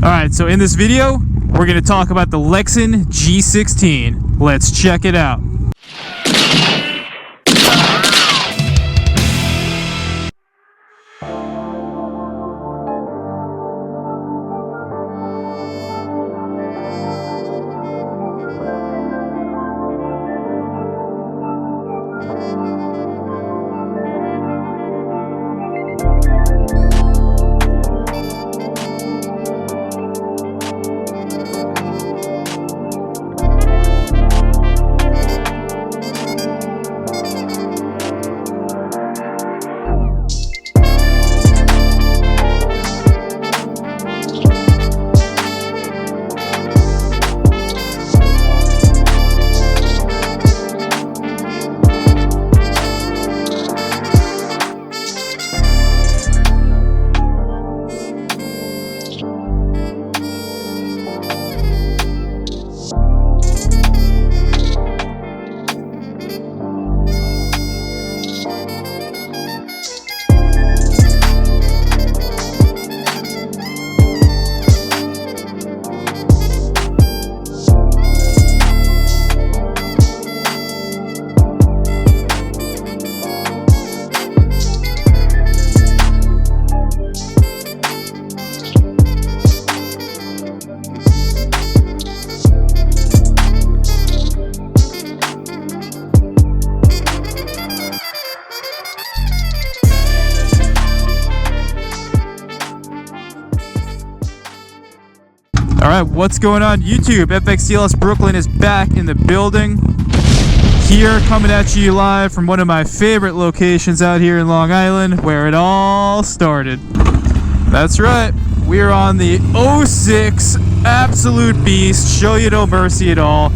Alright, so in this video, we're going to talk about the Lexin G-16. Let's check it out. Alright, what's going on YouTube? FXDLSBROOKLYN is back in the building. Here, coming at you live from one of my favorite locations out here in Long Island, where it all started. That's right, we're on the 06 Absolute Beast, show you no mercy at all.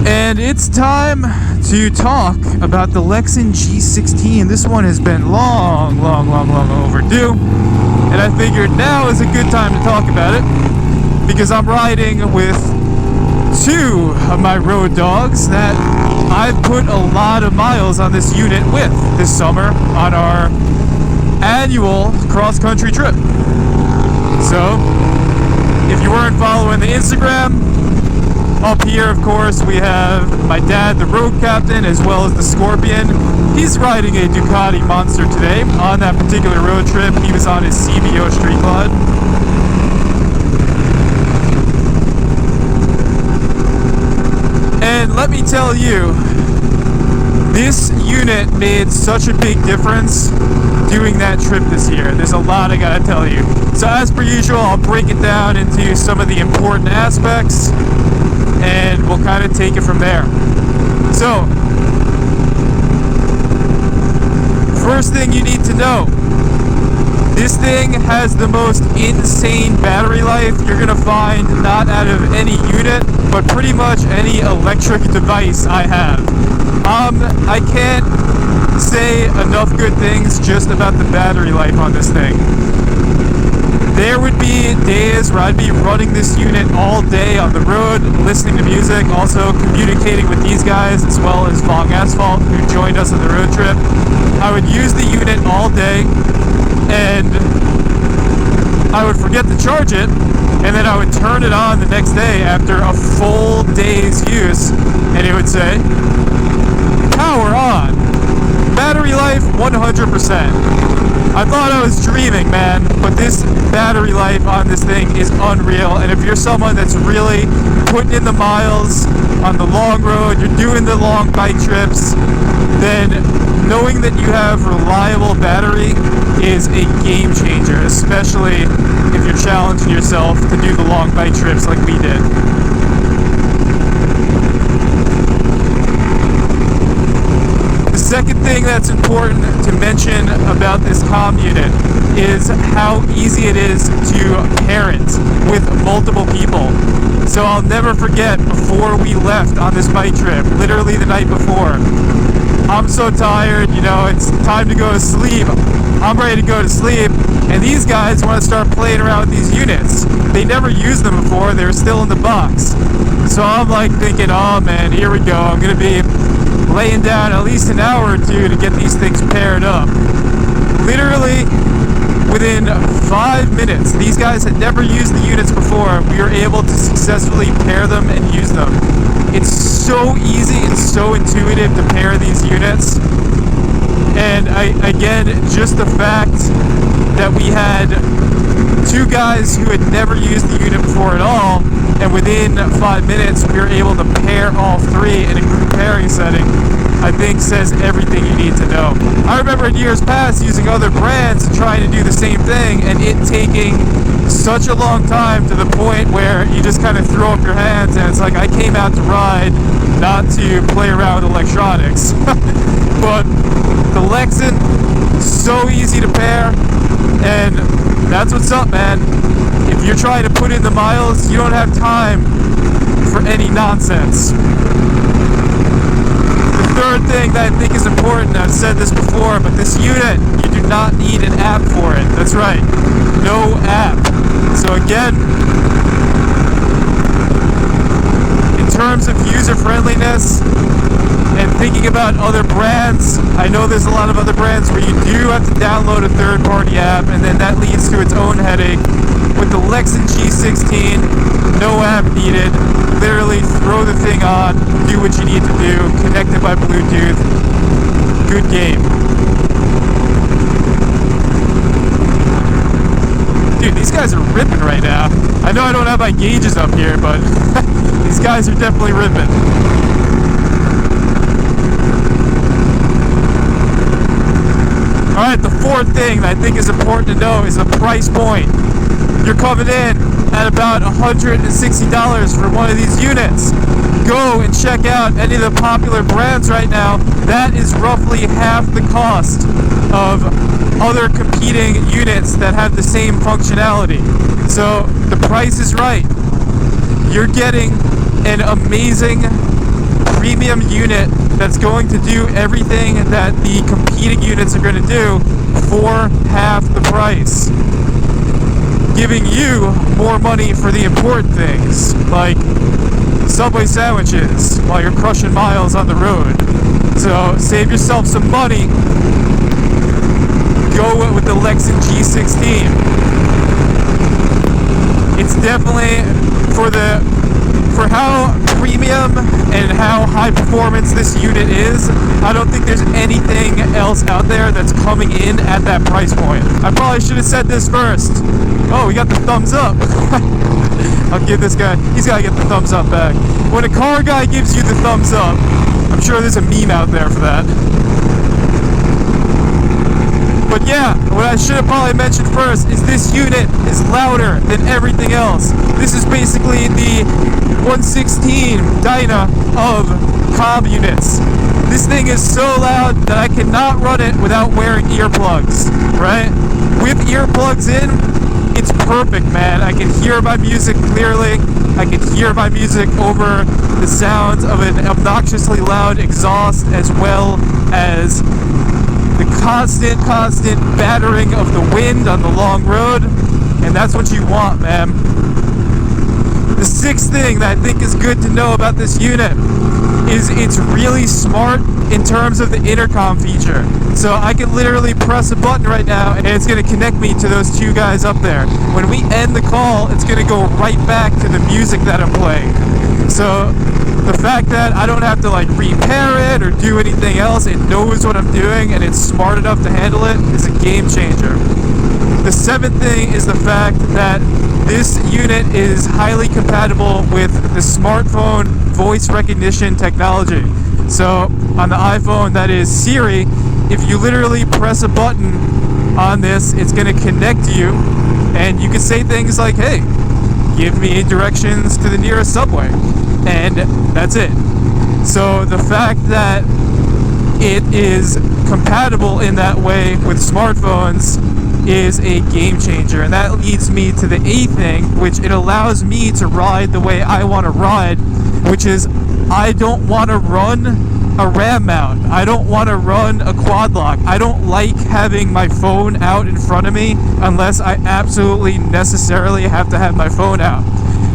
And it's time to talk about the Lexin G-16. This one has been long overdue. And I figured now is a good time to talk about it, because I'm riding with two of my road dogs that I've put a lot of miles on this unit with this summer on our annual cross-country trip. So, if you weren't following the Instagram, up here, of course, we have my dad, the road captain, as well as the Scorpion. He's riding a Ducati Monster today. On that particular road trip, he was on his CBO Street Glide. And let me tell you, this unit made such a big difference doing that trip this year. There's a lot I gotta tell you. So as per usual, I'll break it down into some of the important aspects, and we'll kind of take it from there. So, first thing you need to know, this thing has the most insane battery life you're gonna find not out of any unit, but pretty much any electric device I have. I can't say enough good things just about the battery life on this thing. There would be days where I'd be running this unit all day on the road, listening to music, also communicating with these guys, as well as Bung Asphalt, who joined us on the road trip. I would use the unit all day, and I would forget to charge it, and then I would turn it on the next day after a full day's use, and it would say, power on. Battery life, 100%. I thought I was dreaming, man, but this battery life on this thing is unreal, and if you're someone that's really putting in the miles on the long road, you're doing the long bike trips, then knowing that you have reliable battery is a game changer, especially if you're challenging yourself to do the long bike trips like we did. The second thing that's important to mention about this comm unit is how easy it is to parent with multiple people. So I'll never forget, before we left on this bike trip, literally the night before, I'm so tired, you know, it's time to go to sleep. I'm ready to go to sleep, and these guys want to start playing around with these units. They never used them before, they were still in the box. So I'm like thinking, oh man, here we go, I'm going to be laying down at least an hour or two to get these things paired up. Literally, within 5 minutes, these guys had never used the units before, we were able to successfully pair them and use them. It's so easy and so intuitive to pair these units. And again, just the fact that we had two guys who had never used the unit before at all, and within 5 minutes we were able to pair all three in a group pairing setting, I think says everything you need to know. I remember in years past using other brands and trying to do the same thing, and it taking such a long time to the point where you just kind of throw up your hands and it's like, I came out to ride, not to play around with electronics. But the Lexin, so easy to pair, and that's what's up, man. If you're trying to put in the miles, you don't have time for any nonsense. The third thing that I think is important, I've said this before, but this unit, you do not need an app for it. That's right, no app. So again, in terms of user friendliness and thinking about other brands, I know there's a lot of other brands where you do have to download a third-party app, and then that leads to its own headache. With the Lexin G-16, no app needed. Literally throw the thing on, do what you need to do, connect it by Bluetooth. Good game. Dude, these guys are ripping right now. I know I don't have my gauges up here, but these guys are definitely ripping. Alright, the fourth thing that I think is important to know is the price point. You're coming in at about $160 for one of these units. Go and check out any of the popular brands right now. That is roughly half the cost of other competing units that have the same functionality. So the price is right. You're getting an amazing premium unit that's going to do everything that the competing units are going to do for half the price, giving you more money for the important things like Subway sandwiches while you're crushing miles on the road. So save yourself some money, go with the Lexin G16. It's definitely for how premium and how high performance this unit is. I don't think there's anything else out there that's coming in at that price point. I probably should have said this first. Oh, we got the thumbs up. I'll give this guy, he's got to get the thumbs up back. When a car guy gives you the thumbs up, I'm sure there's a meme out there for that. But yeah, what I should have probably mentioned first is this unit is louder than everything else. This is basically the 116 Dyna of comm units. This thing is so loud that I cannot run it without wearing earplugs, right? With earplugs in, it's perfect, man. I can hear my music clearly. I can hear my music over the sounds of an obnoxiously loud exhaust, as well as the constant battering of the wind on the long road. And that's what you want, man. The sixth thing that I think is good to know about this unit is it's really smart in terms of the intercom feature. So I can literally press a button right now and it's going to connect me to those two guys up there. When we end the call, it's going to go right back to the music that I'm playing. So the fact that I don't have to like repair it or do anything else, it knows what I'm doing and it's smart enough to handle it, is a game changer. The seventh thing is the fact that this unit is highly compatible with the smartphone voice recognition technology. So on the iPhone, that is Siri, if you literally press a button on this, it's going to connect to you and you can say things like, hey, give me directions to the nearest subway, and that's it. So the fact that it is compatible in that way with smartphones is a game changer, and that leads me to the eighth thing, which it allows me to ride the way I want to ride, which is I don't want to run a ram mount. I don't want to run a quad lock. I don't like having my phone out in front of me unless I absolutely necessarily have to have my phone out.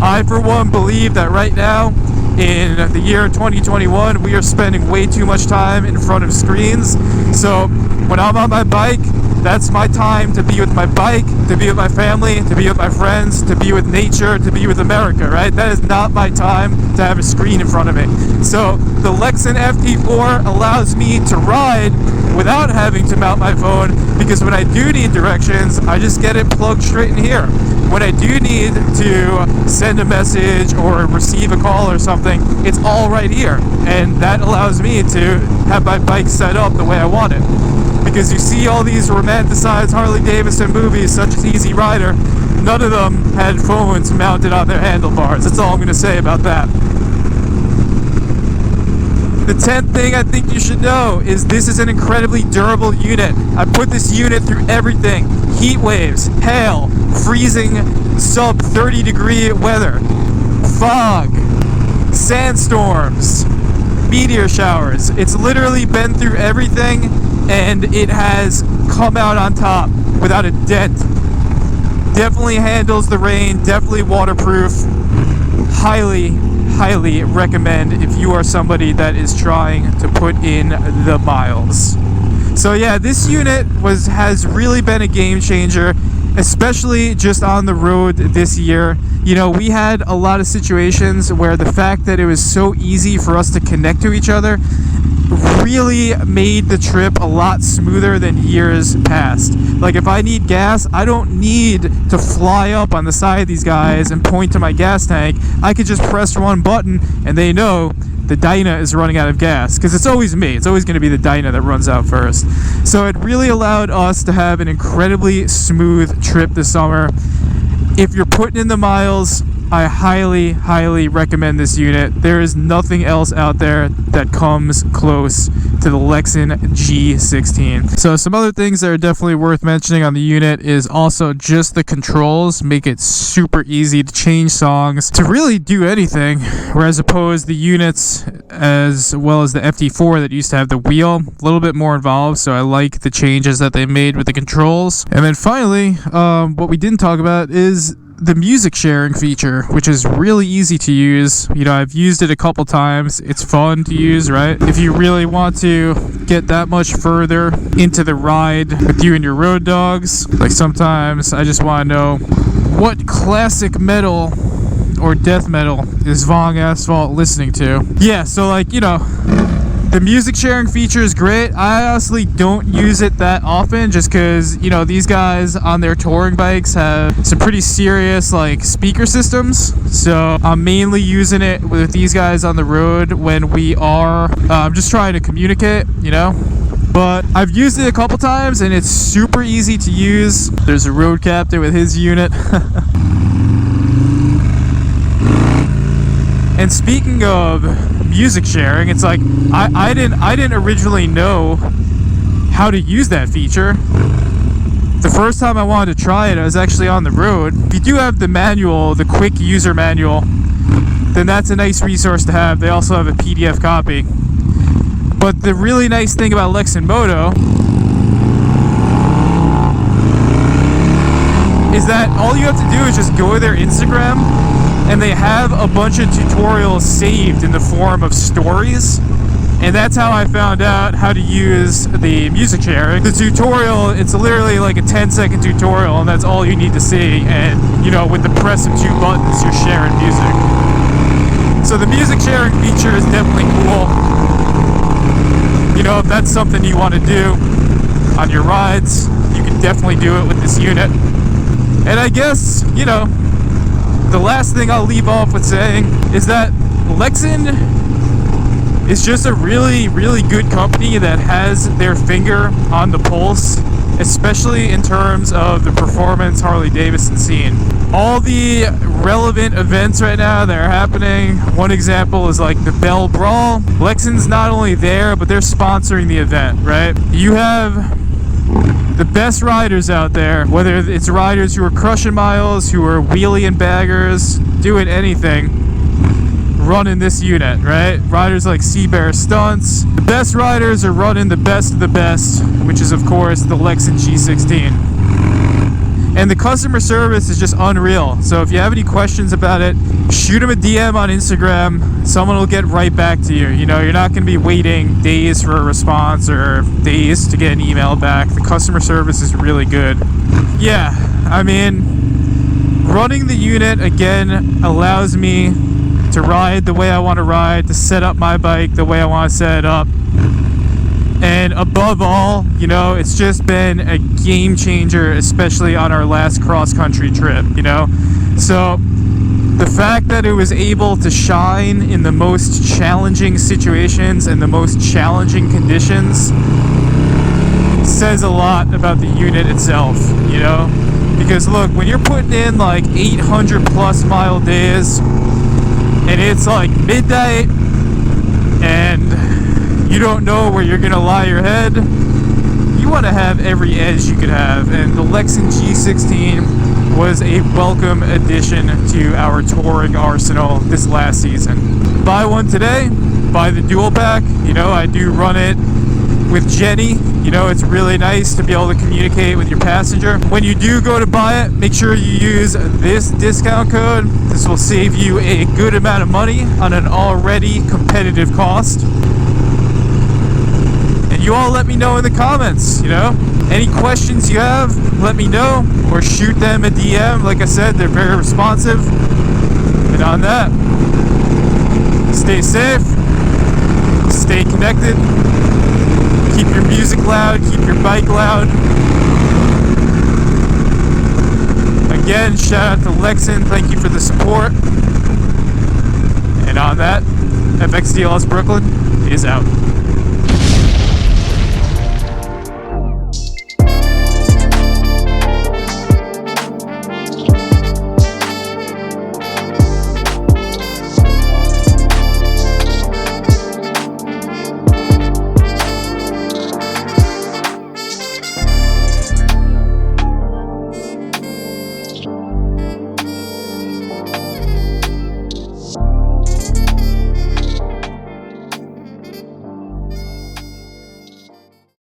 I, for one, believe that right now In the year 2021, we are spending way too much time in front of screens. So when I'm on my bike, that's my time to be with my bike, to be with my family, to be with my friends, to be with nature, to be with America, right? That is not my time to have a screen in front of me. So the Lexin FT4 allows me to ride without having to mount my phone, because when I do need directions, I just get it plugged straight in here. When I do need to send a message or receive a call or something, it's all right here. And that allows me to have my bike set up the way I want it. Because you see all these romanticized Harley-Davidson movies, such as Easy Rider, none of them had phones mounted on their handlebars. That's all I'm going to say about that. The 10th thing I think you should know is this is an incredibly durable unit. I put this unit through everything. Heat waves, hail, freezing sub 30 degree weather, fog, sandstorms, meteor showers. It's literally been through everything, and it has come out on top without a dent. Definitely handles the rain, definitely waterproof. Highly recommend if you are somebody that is trying to put in the miles. So yeah, this unit has really been a game changer, especially just on the road this year. You know, we had a lot of situations where the fact that it was so easy for us to connect to each other really made the trip a lot smoother than years past. Like, if I need gas, I don't need to fly up on the side of these guys and point to my gas tank. I could just press one button and they know the Dyna is running out of gas, because it's always me. It's always going to be the Dyna that runs out first. So it really allowed us to have an incredibly smooth trip this summer. If you're putting in the miles, I highly recommend this unit. There is nothing else out there that comes close to the Lexin G-16. So some other things that are definitely worth mentioning on the unit is also just the controls make it super easy to change songs, to really do anything, whereas opposed the units as well as the FT4 that used to have the wheel, a little bit more involved. So I like the changes that they made with the controls. And then finally, what we didn't talk about is the music sharing feature, which is really easy to use. You know, I've used it a couple times. It's fun to use, right? If you really want to get that much further into the ride with you and your road dogs, like sometimes I just want to know what classic metal or death metal is Bung Asphalt listening to. Yeah, so like, you know, the music sharing feature is great. I honestly don't use it that often, just because, you know, these guys on their touring bikes have some pretty serious like speaker systems. So I'm mainly using it with these guys on the road when we are just trying to communicate, you know. But I've used it a couple times and it's super easy to use. There's a road captain with his unit. And speaking of music sharing, it's like I didn't originally know how to use that feature. The first time I wanted to try it, I was actually on the road. If you do have the manual, the quick user manual, then that's a nice resource to have. They also have a PDF copy. But the really nice thing about Lexin Moto is that all you have to do is just go to their Instagram, and they have a bunch of tutorials saved in the form of stories. And that's how I found out how to use the music sharing. The tutorial, it's literally like a 10-second tutorial, and that's all you need to see. And, you know, with the press of 2 buttons, you're sharing music. So the music sharing feature is definitely cool. You know, if that's something you want to do on your rides, you can definitely do it with this unit. And I guess, you know, the last thing I'll leave off with saying is that Lexin is just a really good company that has their finger on the pulse, especially in terms of the performance Harley-Davidson scene. All the relevant events right now that are happening, one example is like the Bell Brawl. Lexin's not only there, but they're sponsoring the event, right? You have the best riders out there, whether it's riders who are crushing miles, who are wheelie and baggers, doing anything, running this unit, right? Riders like Sea Bear Stunts. The best riders are running the best of the best, which is of course the Lexin G16. And the customer service is just unreal. So if you have any questions about it, shoot them a DM on Instagram. Someone will get right back to you. You know, you're not going to be waiting days for a response or days to get an email back. The customer service is really good. Yeah, I mean, running the unit, again, allows me to ride the way I want to ride, to set up my bike the way I want to set it up. And above all, you know, it's just been a game changer, especially on our last cross-country trip, you know? So, the fact that it was able to shine in the most challenging situations and the most challenging conditions says a lot about the unit itself, you know? Because look, when you're putting in like 800 plus mile days, and it's like midnight, and you don't know where you're gonna lie your head, you want to have every edge you could have, and the Lexin G-16 was a welcome addition to our touring arsenal this last season. Buy one today, buy the dual pack. You know, I do run it with Jenny. You know, it's really nice to be able to communicate with your passenger. When you do go to buy it, make sure you use this discount code. This will save you a good amount of money on an already competitive cost. You all let me know in the comments, you know? Any questions you have, let me know, or shoot them a DM. Like I said, they're very responsive. And on that, stay safe, stay connected, keep your music loud, keep your bike loud. Again, shout out to Lexin, thank you for the support. And on that, FXDLSBROOKLYN is out.